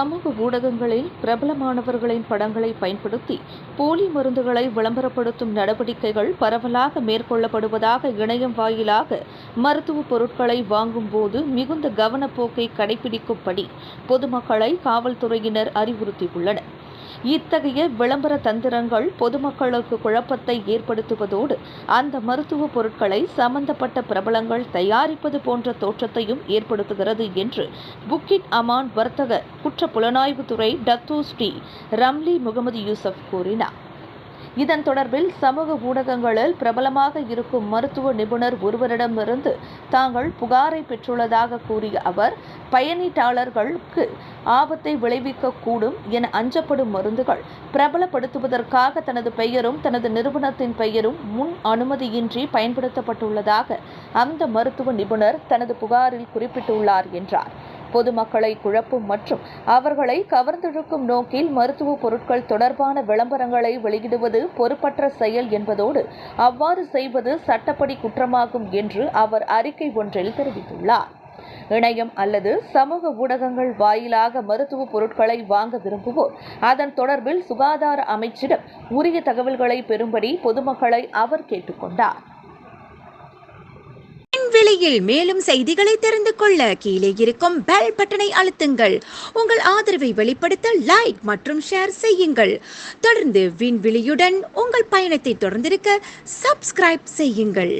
சமூக ஊடகங்களில் பிரபலமானவர்களின் படங்களை பயன்படுத்தி போலி மருந்துகளை விளம்பரப்படுத்தும் நடவடிக்கைகள் பரவலாக மேற்கொள்ளப்படுவதாக இணையம் வாயிலாக மருத்துவ பொருட்களை வாங்கும் போது மிகுந்த கவனப்போக்கை கடைபிடிக்கும்படி பொதுமக்களை காவல்துறையினர் அறிவுறுத்தியுள்ளனர். இத்தகைய விளம்பர தந்திரங்கள் பொதுமக்களுக்கு குழப்பத்தை ஏற்படுத்துவதோடு அந்த மருத்துவ பொருட்களை சம்பந்தப்பட்ட பிரபலங்கள் தயாரிப்பது போன்ற தோற்றத்தையும் ஏற்படுத்துகிறது என்று புக்கிட் அமான் வர்த்தக குற்றப்புலனாய்வுத்துறை டத்தோ ஸ்ரீ ரம்லி முகமது யூசப் கூறினார். இதன் தொடர்பில் சமூக ஊடகங்களில் பிரபலமாக இருக்கும் மருத்துவ நிபுணர் ஒருவரிடமிருந்து தாங்கள் புகாரை பெற்றுள்ளதாக கூறிய அவர், பயனீட்டாளர்களுக்கு ஆபத்தை விளைவிக்கக்கூடும் என அஞ்சப்படும் மருந்துகள் பிரபலப்படுத்துவதற்காக தனது பெயரும் தனது நிறுவனத்தின் பெயரும் முன் அனுமதியின்றி பயன்படுத்தப்பட்டுள்ளதாக அந்த மருத்துவ நிபுணர் தனது புகாரில் குறிப்பிட்டுள்ளார் என்றார். பொதுமக்களை குழப்பும் மற்றும் அவர்களை கவர்ந்திழுக்கும் நோக்கில் மருத்துவ பொருட்கள் தொடர்பான விளம்பரங்களை வெளியிடுவது பொறுப்பற்ற செயல் என்பதோடு அவ்வாறு செய்வது சட்டப்படி குற்றமாகும் என்று அவர் அறிக்கை ஒன்றில் தெரிவித்துள்ளார். இணையம் அல்லது சமூக ஊடகங்கள் வாயிலாக மருத்துவ பொருட்களை வாங்க விரும்புவோர் அதன் தொடர்பில் சுகாதார அமைச்சிடம் உரிய தகவல்களை பெறும்படி பொதுமக்களை அவர் கேட்டுக்கொண்டார். விலையில் மேலும் செய்திகளை தெரிந்து கொள்ள கீழே இருக்கும் பெல் பட்டனை அழுத்துங்கள். உங்கள் ஆதரவை வெளிப்படுத்த லைக் மற்றும் ஷேர் செய்யுங்கள். தொடர்ந்து விண்வெளியுடன் உங்கள் பயணத்தை தொடர்ந்திருக்க சப்ஸ்கிரைப் செய்யுங்கள்.